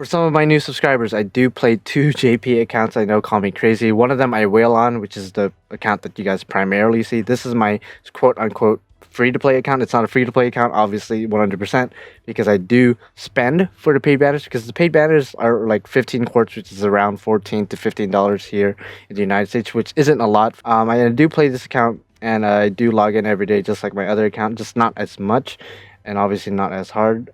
For some of my new subscribers, I do play 2 JP accounts. I know, call me crazy. One of them I whale on, which is the account that you guys primarily see. This is my quote-unquote free-to-play account. It's not a free-to-play account, obviously, 100%, because I do spend for the paid banners, because the paid banners are like 15 quartz, which is around $14 to $15 here in the United States, which isn't a lot. I do play this account, and I do log in every day, just like my other account, just not as much, and obviously not as hard.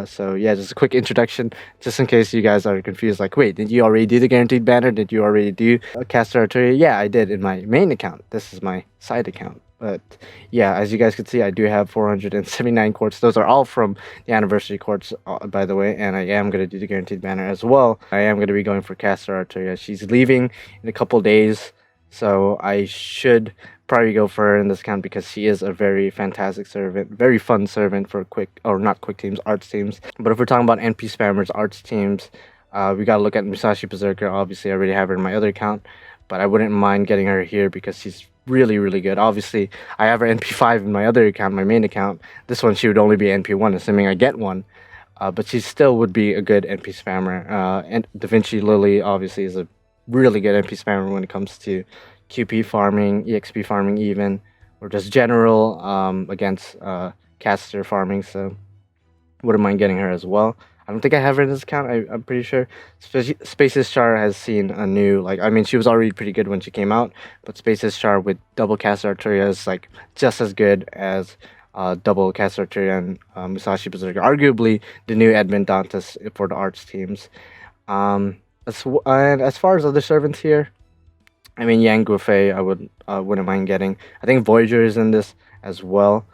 So yeah, just a quick introduction, just in case you guys are confused, like, wait, did you already do the guaranteed banner? Did you already do a caster arteria? Yeah, I did in my main account. This is my side account. But yeah, as you guys can see, I do have 479 quartz. Those are all from the anniversary quartz, by the way, and I am going to do the guaranteed banner as well. I am going to be going for caster arteria. She's leaving in a couple days, so I should probably go for her in this account, because she is a very fantastic servant, very fun servant for not quick teams, arts teams. But if we're talking about NP spammers, arts teams, we gotta look at Musashi Berserker. Obviously I already have her in my other account, but I wouldn't mind getting her here because she's really good. Obviously I have her NP5 in my other account, my main account. This one she would only be NP1, assuming I get one, but she still would be a good NP spammer. And Da Vinci Lily obviously is a really good NP spammer when it comes to QP farming, EXP farming even, or just general against caster farming, so wouldn't mind getting her as well. I don't think I have her in this account, I'm pretty sure. Spaces Char has seen a new, she was already pretty good when she came out, but Spaces Char with double caster arteria is like just as good as double caster arteria and Musashi Berserker. Arguably the new Edmund Dantes for the arts teams. And as far as other servants here, I mean, Yang Guofei, I wouldn't mind getting. I think Voyager is in this as well,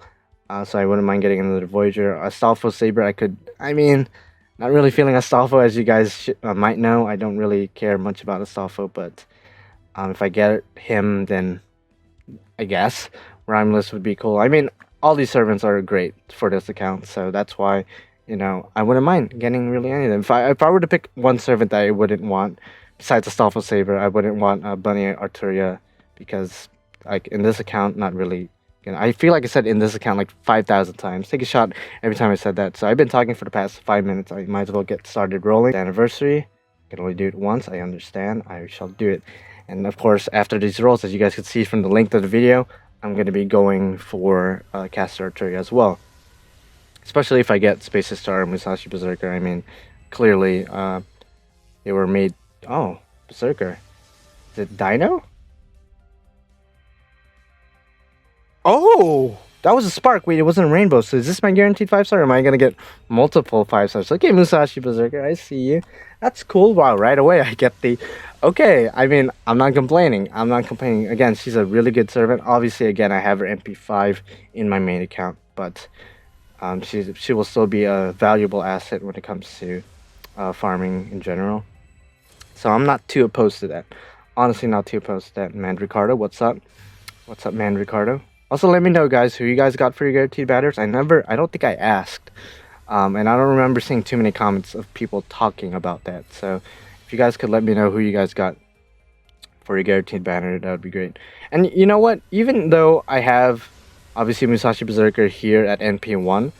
so I wouldn't mind getting another Voyager. Astolfo Saber, not really feeling Astolfo, as you guys might know. I don't really care much about Astolfo, but if I get him, then I guess Rhymeless would be cool. I mean, all these servants are great for this account, so that's why, I wouldn't mind getting really any of them. If I were to pick one servant that I wouldn't want, besides Astolfo Saber, I wouldn't want Bunny Arturia, because in this account, not really. I feel like I said in this account like 5,000 times. Take a shot every time I said that. So I've been talking for the past 5 minutes. I might as well get started rolling. The anniversary, I can only do it once. I understand. I shall do it. And of course, after these rolls, as you guys can see from the link to the video, I'm going to be going for caster arteria as well. Especially if I get Spaces Star and Musashi Berserker. I mean, clearly they were made. Oh, Berserker. Is it Dino? Oh, that was a spark. Wait, it wasn't a rainbow. So is this my guaranteed 5-star, or am I going to get multiple 5-stars? Okay, Musashi Berserker, I see you. That's cool. Wow, right away I get the... Okay, I mean, I'm not complaining. I'm not complaining. Again, she's a really good servant. Obviously, again, I have her MP5 in my main account, but she will still be a valuable asset when it comes to farming in general. So I'm not too opposed to that. Honestly, not too opposed to that. Man Ricardo, what's up? What's up, Man Ricardo? Also, let me know, guys, who you guys got for your guaranteed banners. I don't think I asked. And I don't remember seeing too many comments of people talking about that. So if you guys could let me know who you guys got for your guaranteed banner, that would be great. And you know what? Even though I have, obviously, Musashi Berserker here at NP1,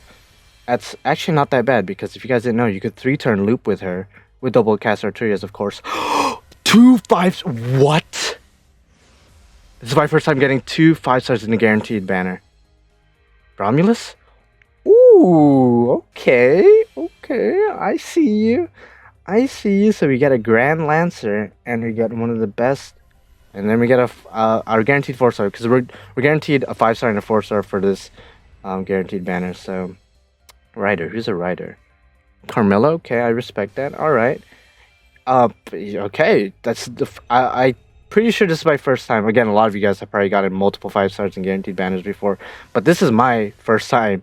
that's actually not that bad, because if you guys didn't know, you could 3-turn loop with her, with double caster arterias, of course. 2 5s. What? This is my first time getting 2 5-stars in the guaranteed banner. Romulus? Ooh, okay. I see you. So we get a Grand Lancer, and we get one of the best. And then we get our guaranteed 4-star, because we're guaranteed a 5-star and a 4-star for this guaranteed banner. So, Rider. Who's a Rider? Carmelo. Okay, I respect that. All right. Okay. That's I pretty sure this is my first time. Again, a lot of you guys have probably gotten multiple 5-stars and guaranteed banners before, but this is my first time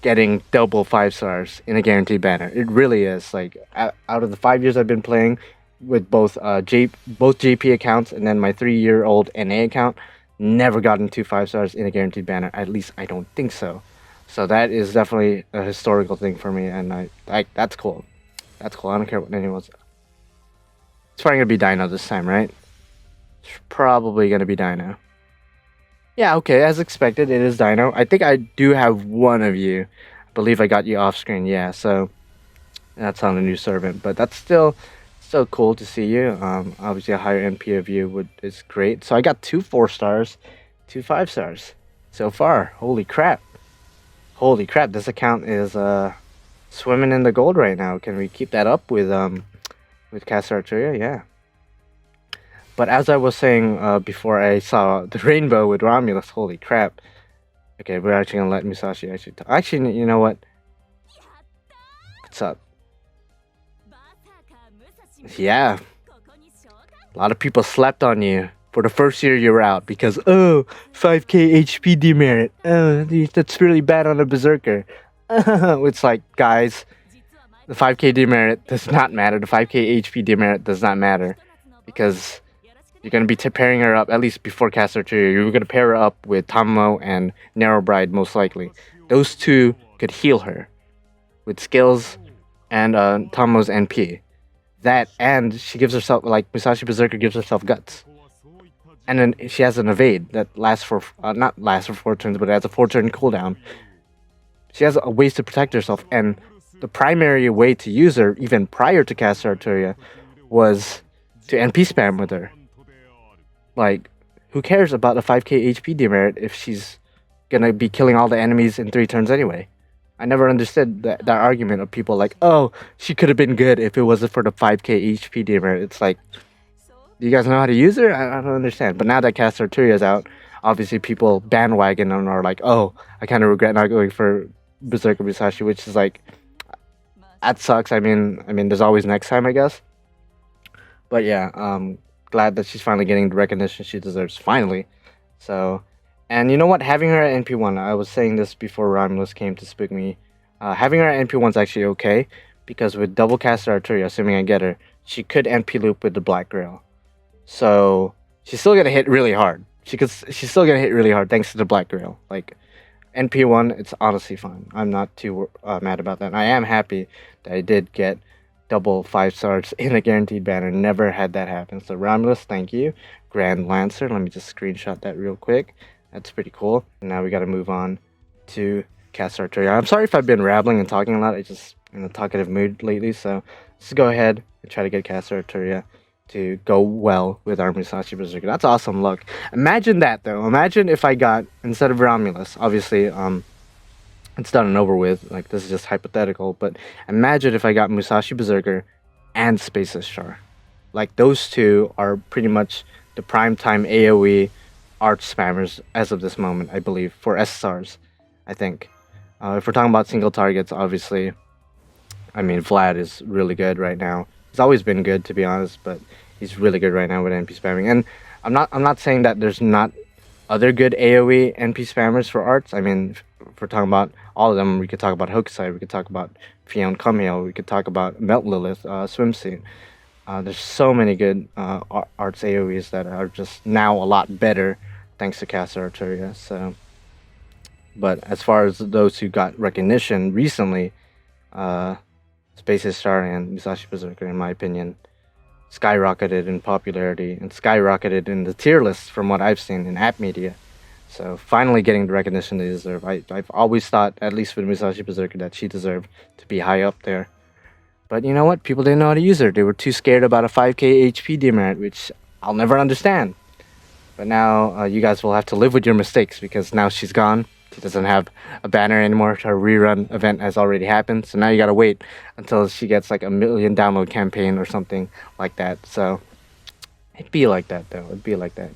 getting double 5-stars in a guaranteed banner. It really is. Like, out of the 5 years I've been playing with both JP accounts and then my 3-year-old NA account, never gotten 2 5-stars in a guaranteed banner. At least I don't think so. So that is definitely a historical thing for me, and that's cool. That's cool. I don't care what anyone's. It's probably gonna be Dino this time, right? It's probably gonna be Dino. Yeah, okay, as expected, it is Dino. I think I do have one of you. I believe I got you off screen, yeah, so That's on a new servant, but that's still cool to see you. Obviously a higher NP of you is great. So I got 2 4-stars, 2 5-stars so far. Holy crap! This account is swimming in the gold right now. Can we keep that up with Caster Arteria? Yeah. But as I was saying before I saw the rainbow with Romulus, holy crap. Okay, we're actually gonna let Musashi actually talk. Actually, you know what? What's up? Yeah. A lot of people slept on you for the first year you were out because, 5k HP demerit. That's really bad on a Berserker. It's like, guys, the 5k demerit does not matter. The 5k HP demerit does not matter because you're going to be pairing her up, at least before Caster 2. You're going to pair her up with Tammo and Narrow Bride, most likely. Those two could heal her with skills and Tammo's NP. That, and she gives herself, like, Musashi Berserker gives herself guts. And then she has an evade that lasts for, not lasts for 4 turns, but it has a 4-turn cooldown. She has ways to protect herself, and the primary way to use her, even prior to Caster Arteria, was to NP spam with her. Like, who cares about the 5k HP demerit if she's gonna be killing all the enemies in 3 turns anyway? I never understood that argument of people like, oh, she could have been good if it wasn't for the 5k HP demerit. It's like, do you guys know how to use her? I don't understand. But now that Caster Arteria is out, obviously people bandwagon and are like, oh, I kind of regret not going for Berserker Musashi, which is like, that sucks. I mean, there's always next time, I guess. But yeah, glad that she's finally getting the recognition she deserves, finally. So, and you know what? Having her at NP1, I was saying this before Romulus came to spook me. Having her at NP1 is actually okay, because with double Caster Arteria, assuming I get her, she could NP loop with the Black Grail. So, she's still gonna hit really hard. She's still gonna hit really hard thanks to the Black Grail. Like, NP1, it's honestly fine. I'm not too mad about that. And I am happy that I did get double 5-stars in a guaranteed banner. Never had that happen. So Romulus, thank you. Grand Lancer, let me just screenshot that real quick. That's pretty cool. And now we got to move on to Caster Arteria. I'm sorry if I've been rambling and talking a lot. I'm just in a talkative mood lately. So let's go ahead and try to get Caster Arteria to go well with our Musashi Berserker. That's awesome luck. Imagine that though. Imagine if I got, instead of Romulus, obviously it's done and over with, like this is just hypothetical, but imagine if I got Musashi Berserker and Space Ishtar. Like those two are pretty much the primetime AoE art spammers as of this moment, I believe, for SSRs, I think. If we're talking about single targets, obviously, I mean, Vlad is really good right now. He's always been good, to be honest, but he's really good right now with NP spamming. And I'm not saying that there's not other good AoE NP spammers for arts. I mean, if we're talking about all of them, we could talk about Hokusai, we could talk about Fion Cumhill, we could talk about Melt Lilith, Swimsuit. There's so many good arts AoEs that are just now a lot better thanks to Caster Arteria. So, but as far as those who got recognition recently, Space Ishtar and Musashi Berserker, in my opinion, skyrocketed in popularity and skyrocketed in the tier list from what I've seen in app media. So finally getting the recognition they deserve. I've always thought, at least with Musashi Berserker, that she deserved to be high up there. But you know what? People didn't know how to use her. They were too scared about a 5k HP demerit, which I'll never understand. But now you guys will have to live with your mistakes because now she's gone. She doesn't have a banner anymore. Her rerun event has already happened. So now you gotta wait until she gets like a 1 million download campaign or something like that. So it'd be like that though. It'd be like that.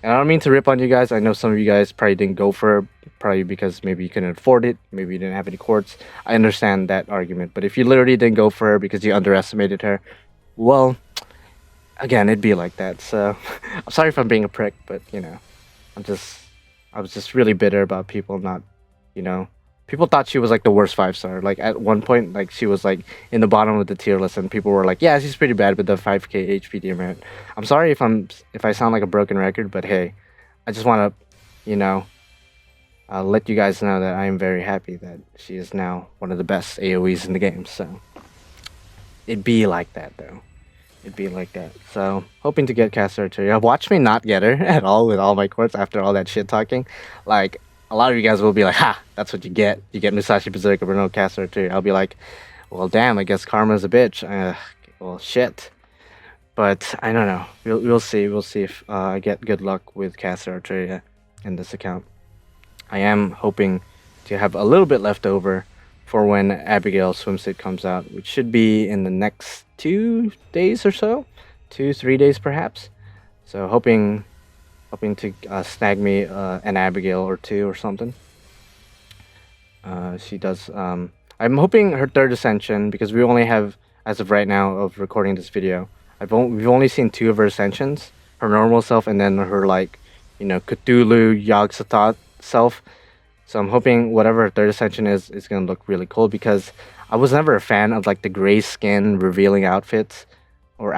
And I don't mean to rip on you guys. I know some of you guys probably didn't go for her, probably because maybe you couldn't afford it. Maybe you didn't have any quartz. I understand that argument. But if you literally didn't go for her because you underestimated her, well, again, it'd be like that. So I'm sorry if I'm being a prick, but you know, I was just really bitter about people not, you know, people thought she was like the worst 5-star. Like at one point, like she was like in the bottom of the tier list, and people were like, "Yeah, she's pretty bad with the 5k HP demerit." I'm sorry if I sound like a broken record, but hey, I just want to, you know, let you guys know that I am very happy that she is now one of the best AoEs in the game. So it'd be like that though. It'd be like that. So hoping to get Caster Arteria. Watch me not get her at all with all my quartz after all that shit talking. Like, a lot of you guys will be like, ha, that's what you get. You get Musashi Berserker but no Caster Arteria. I'll be like, Well, damn, I guess karma's a bitch. Well, shit. But I don't know. We'll see. We'll see if I get good luck with Caster Arteria in this account. I am hoping to have a little bit left over for when Abigail swimsuit comes out, which should be in the next 2 days or so, 2-3 days perhaps. So hoping to snag me an Abigail or two or something. She does. I'm hoping her third ascension, because we only have, as of right now of recording this video, we've only seen 2 of her ascensions, her normal self and then her Cthulhu Yog-Sothoth self. So I'm hoping whatever her third ascension is gonna look really cool, because I was never a fan of like the gray skin revealing outfit or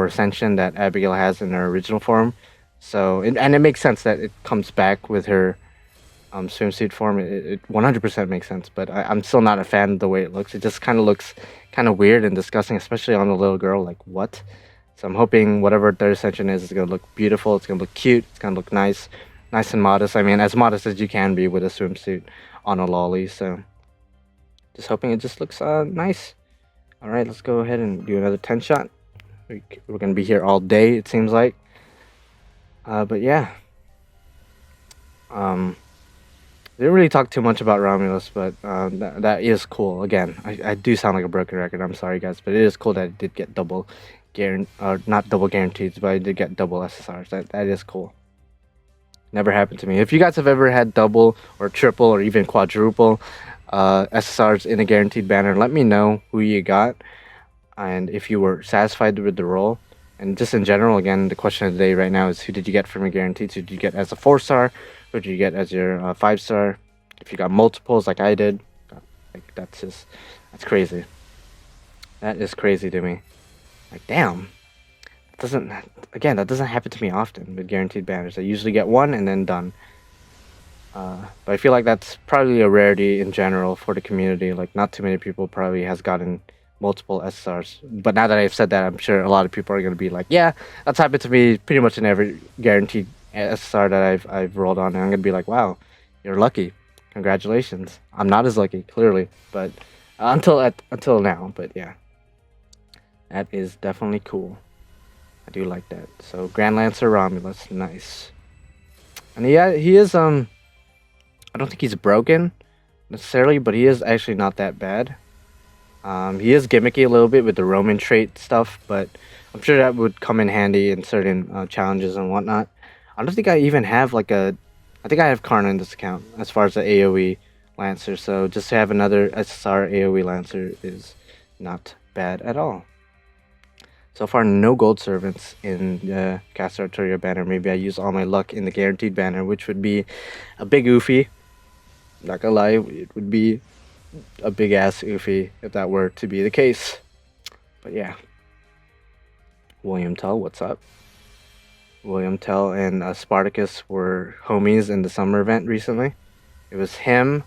ascension that Abigail has in her original form. So and it makes sense that it comes back with her swimsuit form. It 100% makes sense, but I'm still not a fan of the way it looks. It just kind of looks kind of weird and disgusting, especially on a little girl. Like, what? So I'm hoping whatever third ascension is gonna look beautiful. It's gonna look cute. It's gonna look nice and modest. I mean, as modest as you can be with a swimsuit on a lolly. So just hoping it just looks nice. All right, let's go ahead and do another 10 shot. We're gonna be here all day, it seems like. But yeah. Didn't really talk too much about Romulus, but that is cool. Again, I do sound like a broken record. I'm sorry, guys, but it is cool that it did get not double guaranteed, but I did get double SSRs. That is cool. Never happened to me. If you guys have ever had double or triple or even quadruple SSRs in a guaranteed banner, let me know who you got and if you were satisfied with the roll. And just in general, again, the question of the day right now is, who did you get from your guaranteed? Who did you get as a 4-star? Who did you get as your 5-star? If you got multiples like I did, like that's crazy. That is crazy to me. Like, damn. That doesn't happen to me often with guaranteed banners. I usually get one and then done. But I feel like that's probably a rarity in general for the community. Like, not too many people probably has gotten multiple SSRs. But now that I've said that, I'm sure a lot of people are going to be like, yeah, that's happened to me pretty much in every guaranteed SSR that I've rolled on. And I'm going to be like, wow, you're lucky. Congratulations. I'm not as lucky, clearly. But until now. But yeah, that is definitely cool. I do like that. So Grand Lancer Romulus, nice. And he is I don't think he's broken necessarily, but he is actually not that bad. He is gimmicky a little bit with the Roman trait stuff, but I'm sure that would come in handy in certain challenges and whatnot. I don't think I even have I think I have Karna in this account as far as the AoE Lancer, so just to have another SSR AoE Lancer is not bad at all. So far, no gold servants in the Caster Arteria banner. Maybe I use all my luck in the guaranteed banner, which would be a big oofy. Not gonna lie, it would be a big ass oofy if that were to be the case. But yeah. William Tell, what's up? William Tell and Spartacus were homies in the summer event recently. It was him,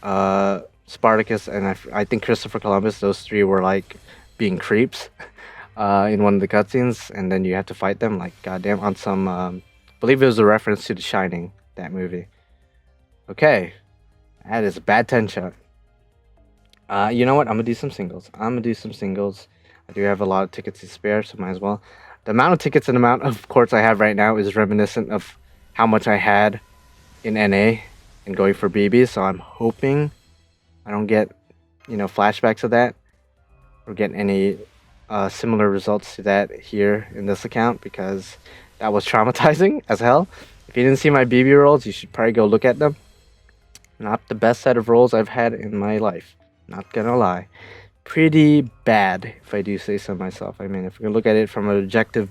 Spartacus, and I think Christopher Columbus. Those three were like being creeps in one of the cutscenes, and then you have to fight them like goddamn on some. I believe it was a reference to The Shining, that movie. Okay, that is a bad 10 shot. You know what? I'm gonna do some singles. I do have a lot of tickets to spare, so might as well. The amount of tickets and amount of courts I have right now is reminiscent of how much I had in NA and going for BB, so I'm hoping I don't get, flashbacks of that or get any similar results to that here in this account, because that was traumatizing as hell. If you didn't see my BB rolls, you should probably go look at them. Not the best set of rolls I've had in my life, not gonna lie. Pretty bad, if I do say so myself. I mean, if we look at it from an objective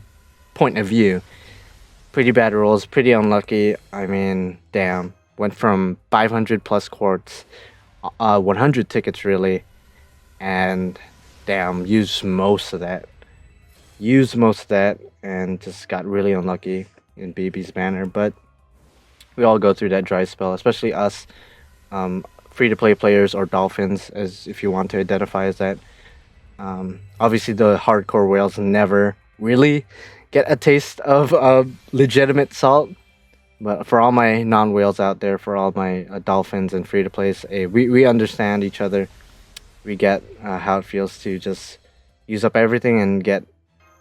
point of view, pretty bad rolls, pretty unlucky. I mean, damn. Went from 500 plus quartz, 100 tickets really, and damn, used most of that, and just got really unlucky in BB's banner. But we all go through that dry spell, especially us. Free-to-play players or dolphins, as if you want to identify as that. Obviously, the hardcore whales never really get a taste of legitimate salt. But for all my non-whales out there, for all my dolphins and free-to-plays, we understand each other. we get how it feels to just use up everything and get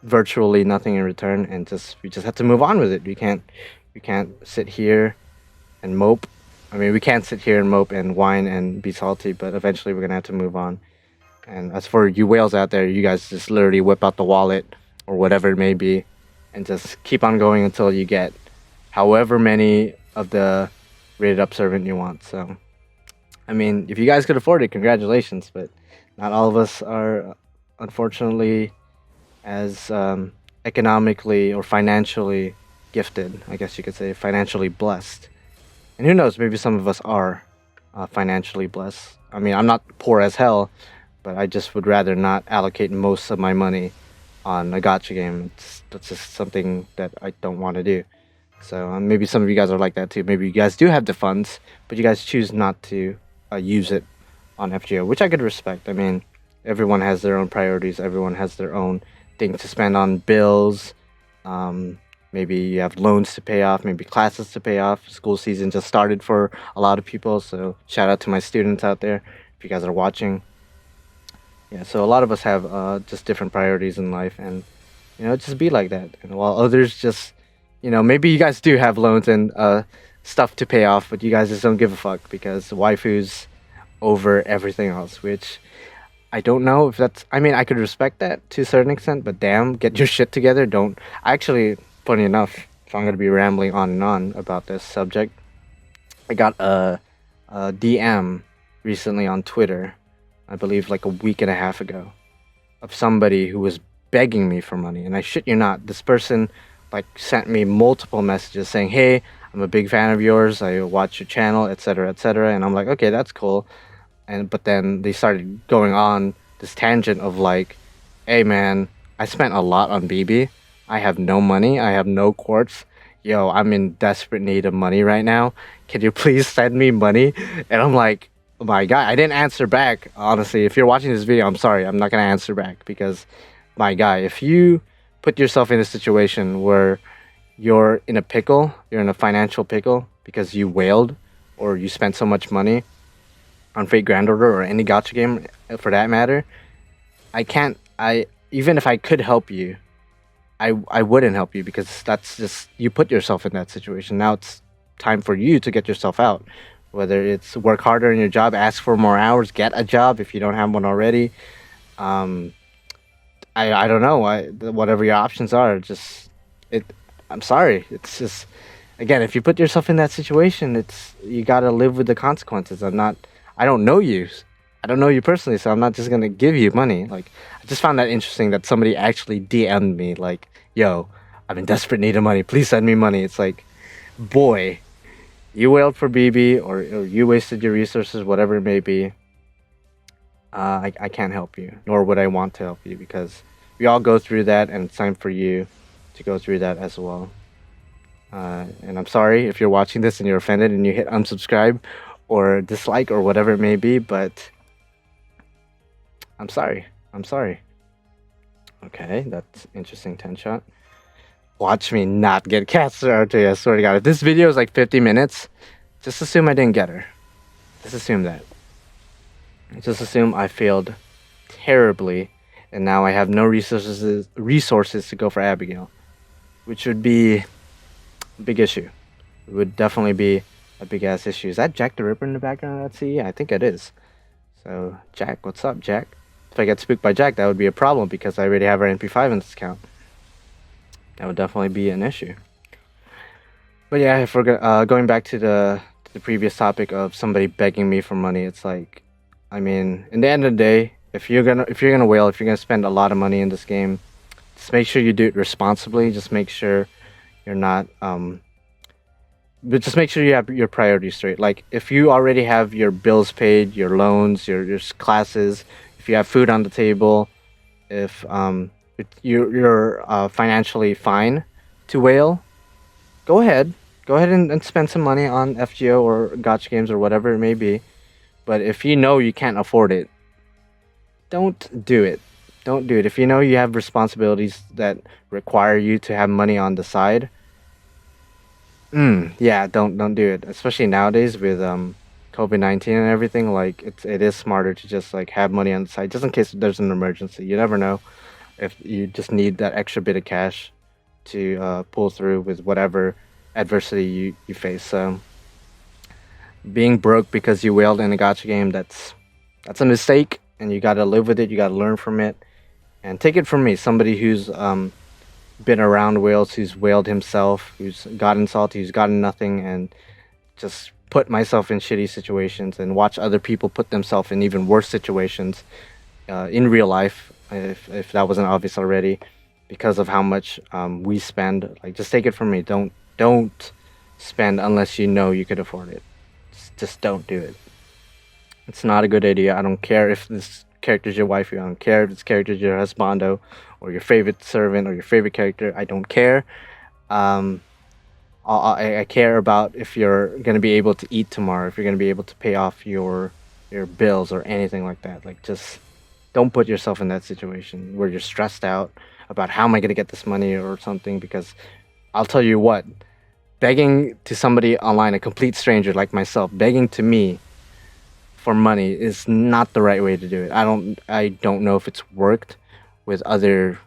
virtually nothing in return, and we just have to move on with it. We can't sit here and mope. I mean, we can't sit here and mope and whine and be salty, but eventually we're gonna have to move on. And as for you whales out there, you guys just literally whip out the wallet or whatever it may be and just keep on going until you get however many of the rated up servant you want. So, I mean, if you guys could afford it, congratulations, but not all of us are, unfortunately, as economically or financially gifted, I guess you could say, financially blessed. And who knows, maybe some of us are financially blessed. I mean, I'm not poor as hell, but I just would rather not allocate most of my money on a gacha game. That's just something that I don't want to do. So maybe some of you guys are like that too. Maybe you guys do have the funds, but you guys choose not to use it on FGO, which I could respect. I mean, everyone has their own priorities. Everyone has their own things to spend on, bills. Maybe you have loans to pay off, maybe classes to pay off. School season just started for a lot of people, so shout out to my students out there if you guys are watching. Yeah, so a lot of us have just different priorities in life, and just be like that. And while others just, maybe you guys do have loans and stuff to pay off, but you guys just don't give a fuck because waifus over everything else, which I don't know if that's, I mean, I could respect that to a certain extent, but damn, get your shit together. Funny enough, if I'm going to be rambling on and on about this subject, I got a DM recently on Twitter, I believe like a week and a half ago, of somebody who was begging me for money. And I shit you not, this person like sent me multiple messages saying, hey, I'm a big fan of yours, I watch your channel, etc., etc. And I'm like, okay, that's cool. But then they started going on this tangent of like, hey man, I spent a lot on BB. I have no money. I have no quartz. Yo, I'm in desperate need of money right now. Can you please send me money? And I'm like, oh my God, I didn't answer back. Honestly, if you're watching this video, I'm sorry. I'm not going to answer back because, my guy, if you put yourself in a situation where you're in a pickle, you're in a financial pickle because you wailed or you spent so much money on Fate Grand Order or any gacha game for that matter, even if I could help you, I wouldn't help you because that's just, you put yourself in that situation. Now it's time for you to get yourself out. Whether it's work harder in your job, ask for more hours, get a job if you don't have one already. I don't know. Whatever your options are, I'm sorry. It's just, again, if you put yourself in that situation, you gotta live with the consequences. I don't know you. I don't know you personally, so I'm not just gonna give you money. Like, I just found that interesting that somebody actually DM'd me like, yo, I'm in desperate need of money. Please send me money. It's like, boy, you wailed for BB or you wasted your resources, whatever it may be. I can't help you, nor would I want to help you because we all go through that, and it's time for you to go through that as well. And I'm sorry if you're watching this and you're offended and you hit unsubscribe or dislike or whatever it may be, but I'm sorry. Okay, that's interesting. 10 shot. Watch me not get casted out to you, I swear to God. If this video is like 50 minutes, just assume I didn't get her. Just assume that. Just assume I failed terribly, and now I have no resources to go for Abigail, which would be a big issue. It would definitely be a big-ass issue. Is that Jack the Ripper in the background? Let's see. Yeah, I think it is. So, Jack, what's up, Jack? If I get spooked by Jack, that would be a problem because I already have our NP5 in this account. That would definitely be an issue. But yeah, if we're going back to the previous topic of somebody begging me for money, it's like, I mean, in the end of the day, if you're gonna wail, if you're gonna spend a lot of money in this game, just make sure you do it responsibly. Just make sure you're not but just make sure you have your priorities straight. Like, if you already have your bills paid, your loans, your classes, if you have food on the table, if you're financially fine to wail, go ahead and spend some money on FGO or gacha games or whatever it may be. But if you know you can't afford it, don't do it. Don't do it. If you know you have responsibilities that require you to have money on the side, yeah, don't do it. Especially nowadays with COVID-19 and everything, like it is smarter to just like have money on the side just in case there's an emergency. You never know if you just need that extra bit of cash to pull through with whatever adversity you face. So being broke because you wailed in a gacha game, that's a mistake, and you gotta live with it. You gotta learn from it, and take it from me, somebody who's been around whales, who's wailed himself, who's gotten salty, who's gotten nothing, and just put myself in shitty situations and watch other people put themselves in even worse situations in real life, if that wasn't obvious already, because of how much we spend. Like, just take it from me. Don't spend unless you know you could afford it. Just don't do it. It's not a good idea. I don't care if this character's your wife. I don't care if this character's your husbando or your favorite servant or your favorite character. I don't care. I care about if you're going to be able to eat tomorrow, if you're going to be able to pay off your bills or anything like that. Like, just don't put yourself in that situation where you're stressed out about how am I going to get this money or something, because I'll tell you what, begging to somebody online, a complete stranger like myself, begging to me for money is not the right way to do it. I don't know if it's worked with other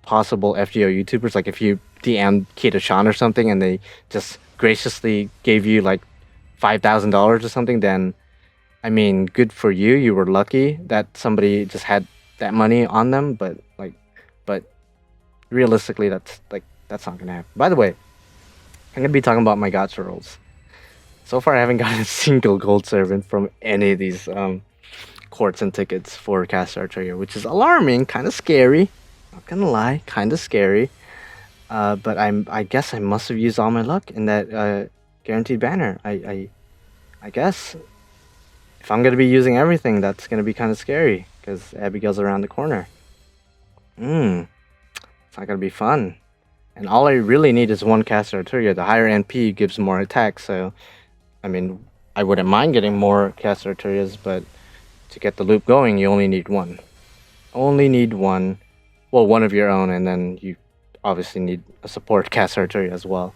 possible FGO YouTubers. Like, if you DM Kita-chan or something and they just graciously gave you like $5,000 or something, then I mean, good for you. You were lucky that somebody just had that money on them, but realistically, that's not gonna happen. By the way, I'm gonna be talking about my gacha rolls. So far, I haven't gotten a single gold servant from any of these quartz and tickets for Cast Arteria, which is alarming, kind of scary. Not gonna lie, kind of scary. But I guess I must have used all my luck in that guaranteed banner. I guess if I'm gonna be using everything, that's gonna be kind of scary because Abigail's around the corner. It's not gonna be fun. And all I really need is one Cast Arteria. The higher NP gives more attack, so I mean, I wouldn't mind getting more Cast Arterias, but to get the loop going, you only need one. Only need one. Well, one of your own, and then you obviously need a support Cast Arteria as well.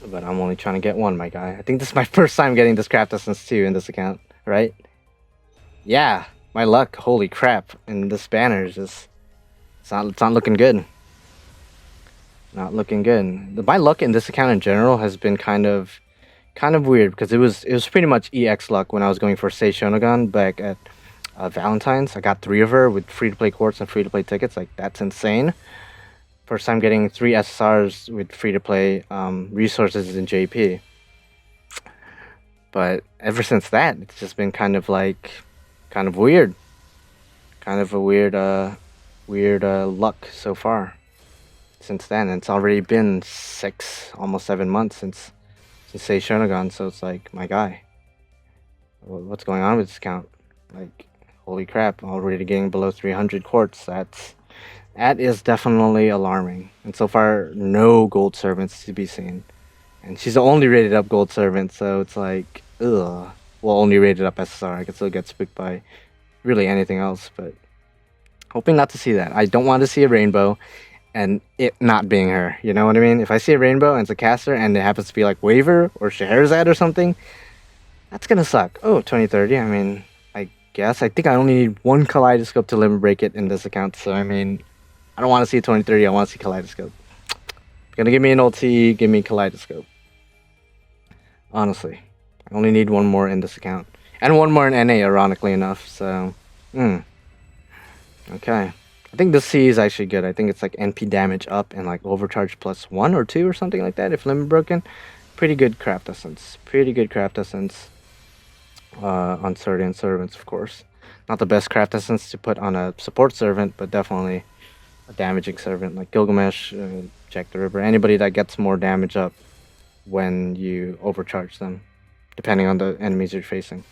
But I'm only trying to get one, my guy. I think this is my first time getting this Craft Essence 2 in this account, right? Yeah, my luck, holy crap. And this banner is just, it's not looking good. Not looking good. My luck in this account in general has been kind of weird, because it was pretty much EX luck when I was going for Sei Shonogan back at Valentine's. I got 3 of her with free-to-play quartz and free-to-play tickets. Like, that's insane. First time getting 3 SSRs with free-to-play resources in JP. But ever since that, it's just been kind of weird. Kind of a weird luck so far. Since then, it's already been 6, almost 7 months since Sei Shonogan, so it's like, my guy, what's going on with this account? Like, holy crap, already getting below 300 quartz. That is definitely alarming. And so far, no gold servants to be seen. And she's the only rated up gold servant, so it's like, ugh. Well, only rated up SSR. I could still get spooked by really anything else, but hoping not to see that. I don't want to see a rainbow and it not being her. You know what I mean? If I see a rainbow and it's a caster and it happens to be like Waver or Scheherazade or something, that's gonna suck. Oh, 2030. I mean, I guess. I think I only need one Kaleidoscope to limit break it in this account. So, I mean, I don't want to see 2030. I want to see Kaleidoscope. Gonna give me an ulti, give me Kaleidoscope. Honestly. I only need one more in this account. And one more in NA, ironically enough. So, okay. I think the C is actually good. I think it's like NP damage up and like overcharge plus 1 or 2 or something like that if limit broken. Pretty good craft essence. Pretty good craft essence on certain servants, of course. Not the best craft essence to put on a support servant, but definitely a damaging servant like Gilgamesh, Jack the Ripper, anybody that gets more damage up when you overcharge them, depending on the enemies you're facing.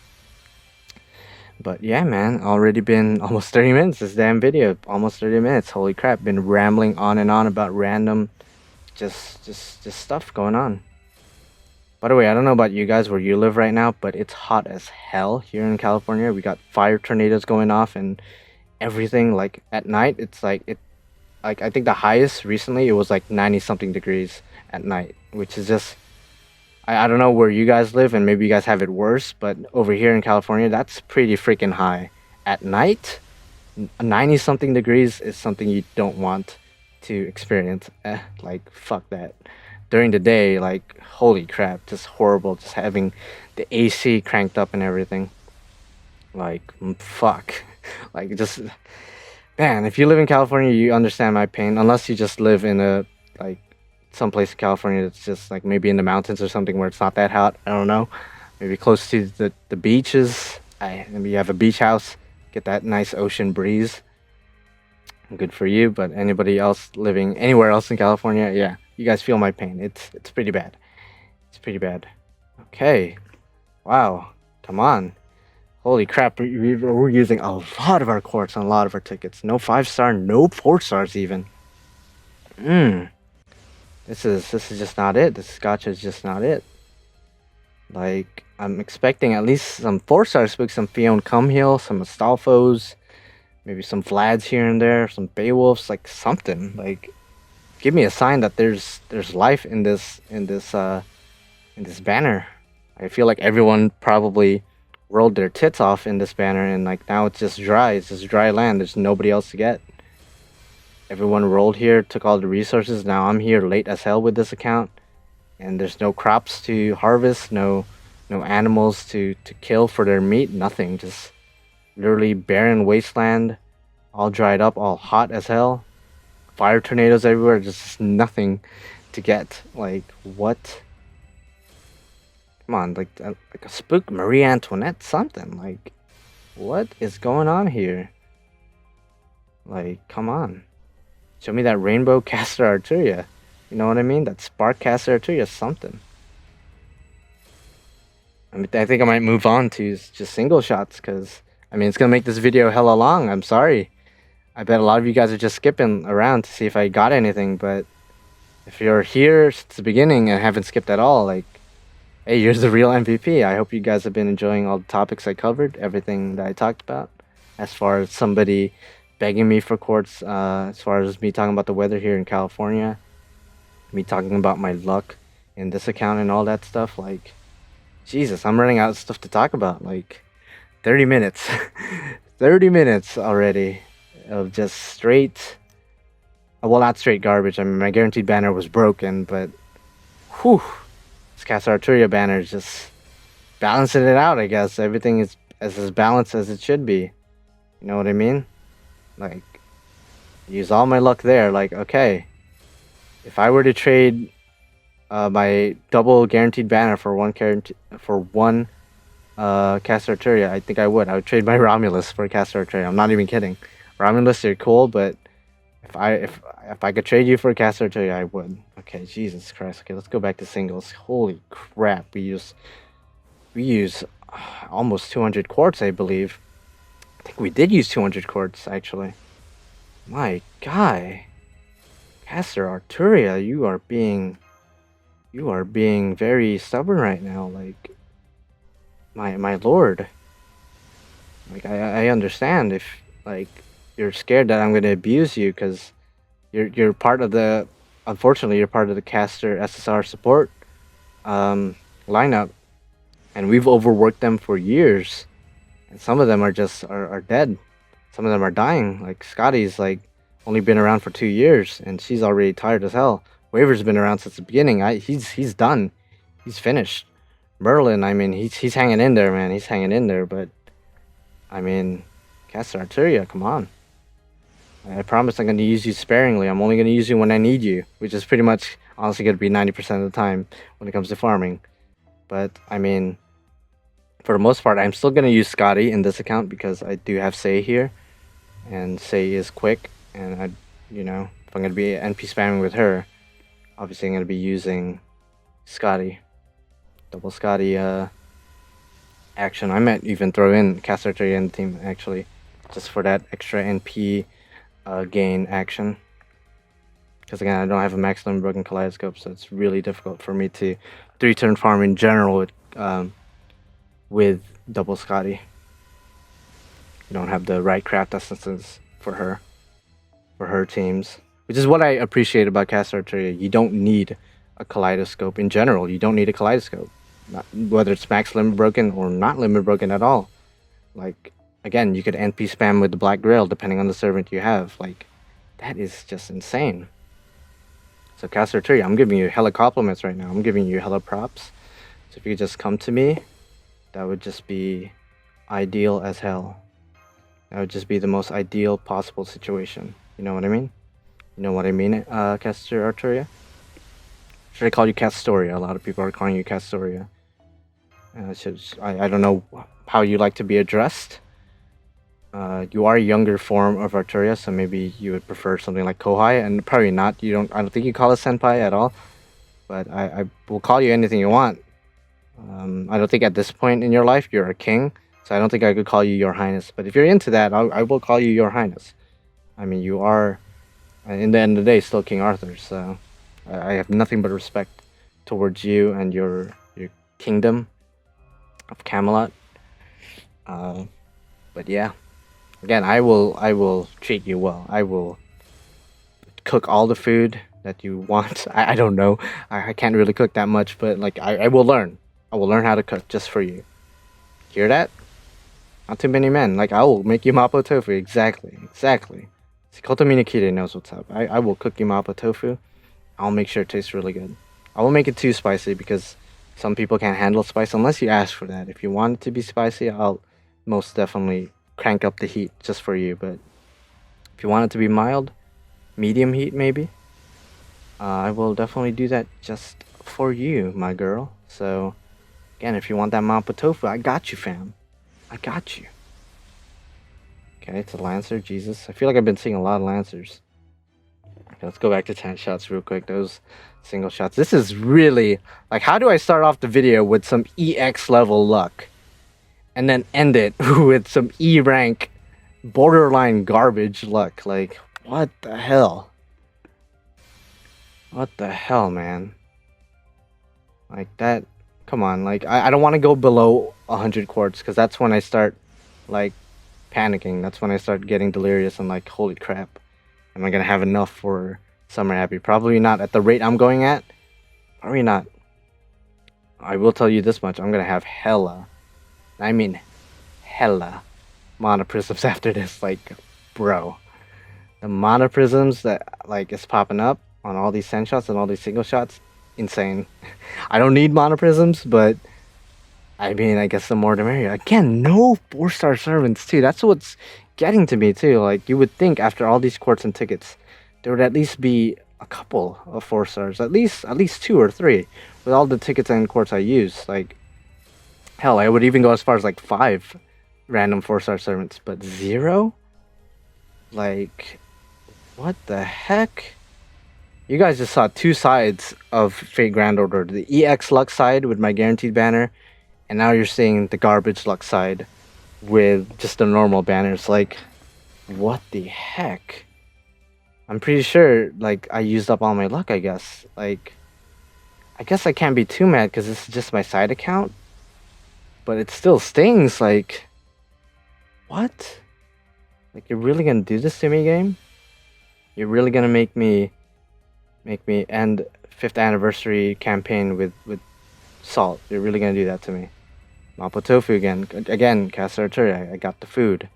But yeah, man, already been almost 30 minutes this damn video. Almost 30 minutes. Holy crap, been rambling on and on about random just stuff going on. By the way, I don't know about you guys where you live right now, but it's hot as hell here in California. We got fire tornadoes going off and everything. Like at night, it's like I think the highest recently it was like 90 something degrees at night, which is just I don't know where you guys live, and maybe you guys have it worse, but over here in California, that's pretty freaking high. At night, 90 something degrees is something you don't want to experience. Like, fuck that. During the day, like, holy crap, just horrible, just having the AC cranked up and everything. Like, fuck. Like, just, man, if you live in California, you understand my pain, unless you just live in a, like, someplace in California that's just, like, maybe in the mountains or something where it's not that hot. I don't know. Maybe close to the beaches. Maybe you have a beach house, get that nice ocean breeze. Good for you, but anybody else living anywhere else in California, yeah, you guys feel my pain. It's pretty bad. It's pretty bad. Okay. Wow. Come on. Holy crap, we're using a lot of our quartz on a lot of our tickets. No 5-star, no 4-stars even. This is just not it. This gacha is just not it. Like, I'm expecting at least some 4-star spooks, some Fion Cumhill, some Astolfos, maybe some Vlads here and there, some Beowulfs, like something. Like, give me a sign that there's life in this banner. I feel like everyone probably rolled their tits off in this banner, and like now it's just dry. It's just dry land. There's nobody else to get. Everyone rolled here, took all the resources. Now I'm here late as hell with this account, and there's no crops to harvest, no animals to kill for their meat, nothing. Just literally barren wasteland, all dried up, all hot as hell. Fire tornadoes everywhere, just nothing to get. Like, what? Come on, like a spook Marie Antoinette something. Like, what is going on here? Like, come on. Show me that rainbow caster Arturia. You know what I mean? That spark caster Arturia something. I mean, I think I might move on to just single shots, because I mean, it's gonna make this video hella long. I'm sorry. I bet a lot of you guys are just skipping around to see if I got anything, but if you're here since the beginning and haven't skipped at all, like, hey, you're the real MVP. I hope you guys have been enjoying all the topics I covered, everything that I talked about, as far as somebody begging me for quartz, as far as me talking about the weather here in California, me talking about my luck in this account and all that stuff. Like, Jesus, I'm running out of stuff to talk about. Like, 30 minutes. 30 minutes already of just straight, well, not straight garbage. I mean, my guaranteed banner was broken, but whew, this Casa Arturia banner is just balancing it out, I guess. Everything is as balanced as it should be. You know what I mean? Like, use all my luck there. Like, okay, if I were to trade my double guaranteed banner for one Casa Arturia, I think I would. I would trade my Romulus for Casa Arturia. I'm not even kidding. Romulus, you're cool, but if I could trade you for Casa Arturia, I would. Okay, Jesus Christ. Okay, let's go back to singles. Holy crap, we use almost 200 quartz, I believe. I think we did use 200 quartz, actually. My guy, Casa Arturia, you are being very stubborn right now. Like, my lord. Like, I understand if, like, you're scared that I'm gonna abuse you, because you're part of the, unfortunately, you're part of the caster SSR support lineup, and we've overworked them for years, and some of them are just are dead. Some of them are dying. Like, Scotty's like only been around for 2 years, and she's already tired as hell. Waver's been around since the beginning. He's done. He's finished. Merlin, I mean, he's hanging in there, man. He's hanging in there, but I mean, Casa Arturia, come on. I promise I'm going to use you sparingly. I'm only going to use you when I need you, which is pretty much honestly going to be 90% of the time when it comes to farming. But, I mean, for the most part, I'm still going to use Scotty in this account, because I do have Say here, and Say is quick, and you know, if I'm going to be NP spamming with her, obviously I'm going to be using Scotty. Double Scotty action. I might even throw in Casa Arturia in the team, actually, just for that extra NP gain action, because again, I don't have a maximum broken kaleidoscope, so it's really difficult for me to 3-turn farm in general with double Scotty. You don't have the right craft essences for her teams, which is what I appreciate about Casa Arturia. You don't need a kaleidoscope in general. You don't need a kaleidoscope, whether it's max limit broken or not limit broken at all. Like, again, you could NP spam with the black grill depending on the servant you have. Like, that is just insane. So Caster Arturia, I'm giving you hella compliments right now. I'm giving you hella props. So if you could just come to me, that would just be ideal as hell. That would just be the most ideal possible situation. You know what I mean? You know what I mean, Caster Arturia? Should I call you Castoria? A lot of people are calling you Castoria. I don't know how you like to be addressed. You are a younger form of Arturia, so maybe you would prefer something like Kohai, and probably not. I don't think you call us Senpai at all. But I will call you anything you want. I don't think at this point in your life you're a king, so I don't think I could call you Your Highness. But if you're into that, I will call you Your Highness. I mean, you are, in the end of the day, still King Arthur, so I have nothing but respect towards you and your kingdom of Camelot. But yeah, again, I will treat you well. I will cook all the food that you want. I don't know. I can't really cook that much, but like I will learn. I will learn how to cook just for you. Hear that? Not too many men. Like, I will make you mapo tofu. Exactly. Koto Minakire knows what's up. I will cook you mapo tofu. I'll make sure it tastes really good. I won't make it too spicy because some people can't handle spice unless you ask for that. If you want it to be spicy, I'll most definitely crank up the heat just for you. But if you want it to be mild, medium heat maybe, I will definitely do that just for you, my girl. So again, if you want that mapo tofu, I got you, fam. I got you. Okay, it's a Lancer. Jesus, I feel like I've been seeing a lot of Lancers. Okay, let's go back to 10 shots real quick. Those single shots. This is really, like, how do I start off the video with some EX level luck and then end it with some E rank borderline garbage luck? Like, what the hell? What the hell, man? Like, that, come on. Like, I don't want to go below 100 quartz because that's when I start, like, panicking. That's when I start getting delirious and like, holy crap, am I gonna have enough for Summer Happy? Probably not at the rate I'm going at. Probably not. I will tell you this much, I'm gonna have hella, I mean hella monoprisms after this. Like, bro, the monoprisms that like is popping up on all these 10 shots and all these single shots, insane. I don't need monoprisms, but I mean, I guess the more the merrier. Again, no 4-star servants too. That's what's getting to me too. Like, you would think after all these quartz and tickets, there would at least be a couple of 4 stars, at least 2 or 3, with all the tickets and quartz I use. Like, hell, I would even go as far as like 5 random 4-star servants, but 0? Like, what the heck? You guys just saw 2 sides of Fate Grand Order. The EX luck side with my guaranteed banner, and now you're seeing the garbage luck side with just the normal banners. Like, what the heck? I'm pretty sure, like, I used up all my luck, I guess. Like, I guess I can't be too mad because this is just my side account. But it still stings, like, what? Like, you're really gonna do this to me, game? You're really gonna make me end 5th anniversary campaign with salt? You're really gonna do that to me? Mapo tofu again, Caster Arturia. I got the food.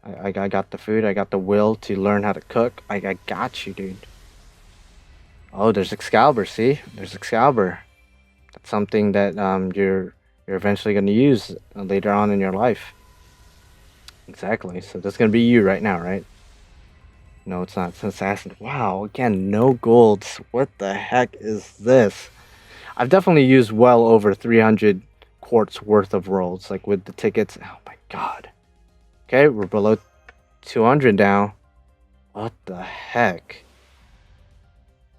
I got the food. I got the will to learn how to cook. I got you, dude. Oh, there's Excalibur. See, there's Excalibur. That's something that you're eventually gonna use later on in your life. Exactly. So that's gonna be you right now, right? No, it's not. It's an assassin. Wow. Again, no golds. What the heck is this? I've definitely used well over 300 quartz worth of rolls, like with the tickets. Oh my god. Okay, we're below 200 now. What the heck?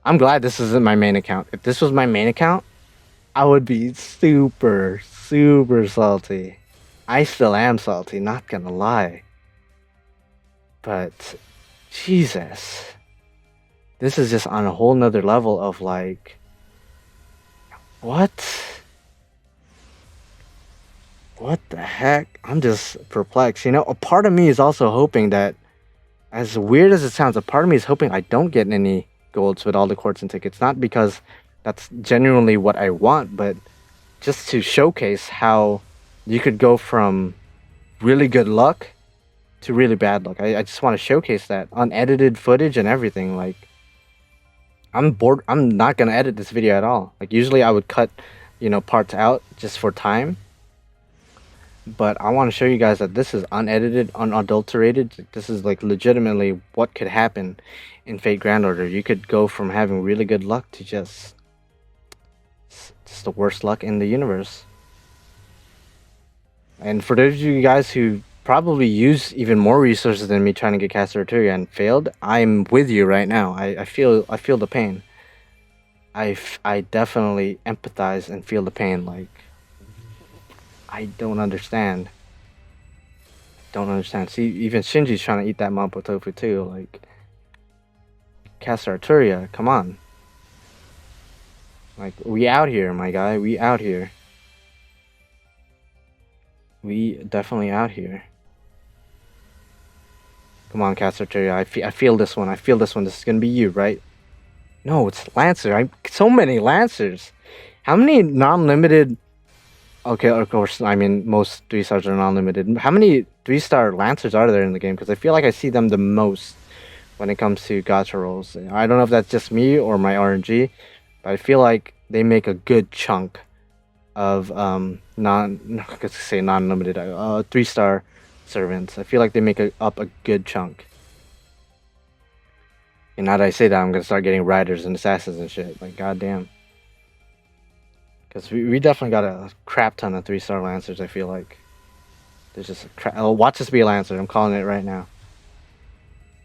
I'm glad this isn't my main account. If this was my main account, I would be super salty. I still am salty, not gonna lie. But Jesus, this is just on a whole nother level of like, what the heck? I'm just perplexed. You know, a part of me is also hoping that, as weird as it sounds, a part of me is hoping I don't get any golds with all the quartz and tickets. Not because That's genuinely what I want, but just to showcase how you could go from really good luck to really bad luck. I just want to showcase that unedited footage and everything. Like, I'm bored. I'm not gonna edit this video at all. Like, usually I would cut, parts out just for time. But I want to show you guys that this is unedited, unadulterated. This is like legitimately what could happen in Fate Grand Order. You could go from having really good luck to just the worst luck in the universe. And for those of you guys who probably use even more resources than me trying to get Caster Arturia and failed, I'm with you right now. I feel the pain. I definitely empathize and feel the pain. Like, I don't understand. See, even Shinji's trying to eat that Mapo Tofu too. Like, Caster Arturia, come on. Like, we out here, my guy. We out here. We definitely out here. Come on, Caster Arturia. I feel this one. This is gonna be you, right? No, it's Lancer. So many Lancers. How many non-limited... Okay, of course, I mean, most 3-stars are non-limited. How many 3-star Lancers are there in the game? Because I feel like I see them the most when it comes to gacha rolls. I don't know if that's just me or my RNG, but I feel like they make a good chunk of non-limited 3-star servants. I feel like they make up a good chunk. And now that I say that, I'm gonna start getting riders and assassins and shit. Like, goddamn. Because we definitely got a crap ton of 3-star Lancers, I feel like. There's just a oh, watch this be a Lancer. I'm calling it right now.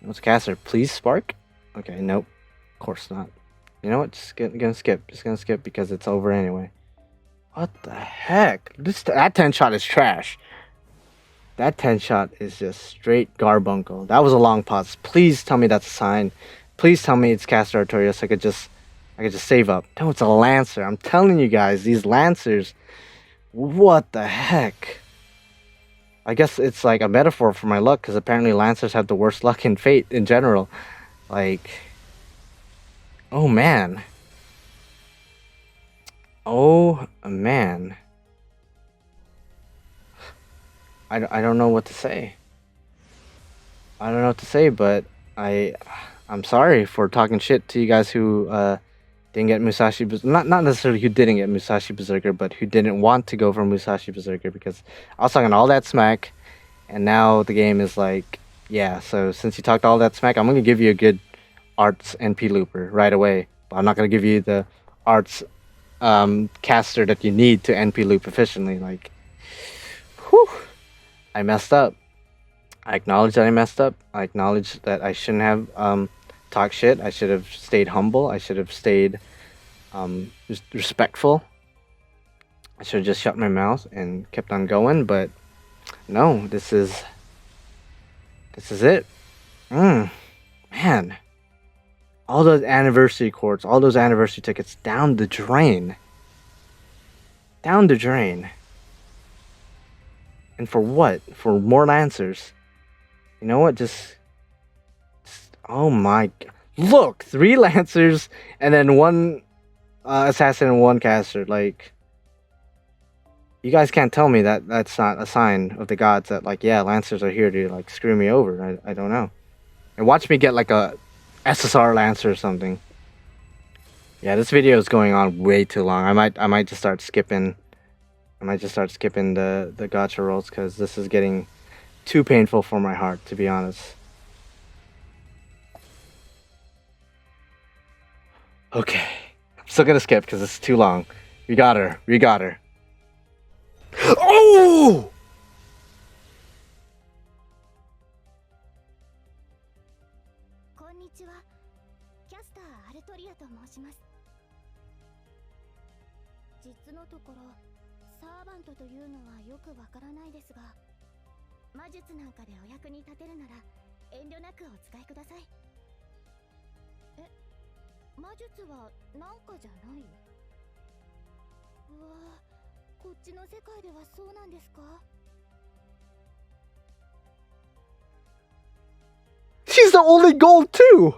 What's Caster? Please spark? Okay, nope. Of course not. You know what? Just gonna skip. Just gonna skip because it's over anyway. What the heck? That 10-shot is trash. That 10-shot is just straight garbuncle. That was a long pause. Please tell me that's a sign. Please tell me it's Caster Arturia so I could just save up. No, it's a Lancer. I'm telling you guys, these Lancers, what the heck? I guess it's like a metaphor for my luck, because apparently Lancers have the worst luck in Fate in general. Like, oh man. Oh man. I don't know what to say. I don't know what to say, but I'm sorry for talking shit to you guys who didn't get Musashi not necessarily who didn't get Musashi Berserker, but who didn't want to go for Musashi Berserker, because I was talking all that smack, and now the game is like, yeah, so since you talked all that smack, I'm gonna give you a good arts NP looper right away. But I'm not gonna give you the arts caster that you need to NP loop efficiently. Like, whew, I messed up. I acknowledge that I messed up. I acknowledge that I shouldn't have talked shit. I should have stayed humble. I should have stayed respectful. I should have just shut my mouth and kept on going. But no, this is it. Man, all those anniversary courts, all those anniversary tickets down the drain. Down the drain. And for what? For more Lancers. You know what? Just oh my god. Look! 3 Lancers and then 1 assassin and 1 caster. Like, you guys can't tell me that that's not a sign of the gods that, like, yeah, Lancers are here to, like, screw me over. I don't know. And watch me get, like, a SSR Lancer or something. Yeah, this video is going on way too long. I might just start skipping. I might just start skipping the gacha rolls, because this is getting too painful for my heart, to be honest. Okay. I'm still gonna skip because it's too long. We got her. We got her. Oh! こんにちは。キャスターアルトリアと申します。実のところ、サーバントというのはよくわからないですが、魔術なんかでお役に立てるなら遠慮なくお使いください。え、魔術はなんかじゃない？うわぁ、こっちの世界ではそうなんですか？ She's the only gold too!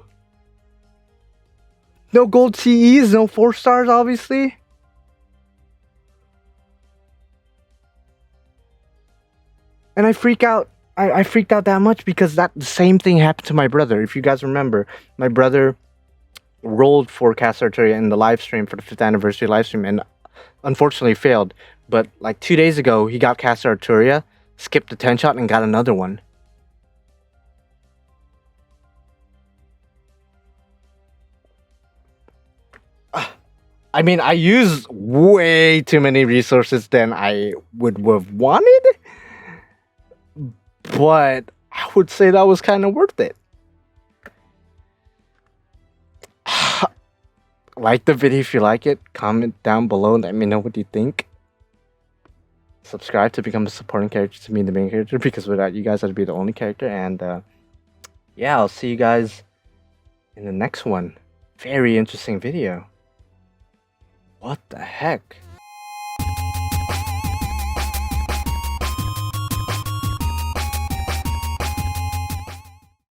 No gold CEs, no 4 stars, obviously. And I freak out. I freaked out that much because the same thing happened to my brother. If you guys remember, my brother rolled for Cast Arteria in the live stream for the 5th anniversary live stream and unfortunately failed. But like 2 days ago, he got Cast Arteria, skipped the 10 shot, and got another one. I mean, I used way too many resources than I would have wanted. But I would say that was kind of worth it. Like the video if you like it. Comment down below and let me know what you think. Subscribe to become a supporting character to me, the main character, because without you guys, I'd be the only character. And yeah, I'll see you guys in the next one. Very interesting video. What the heck?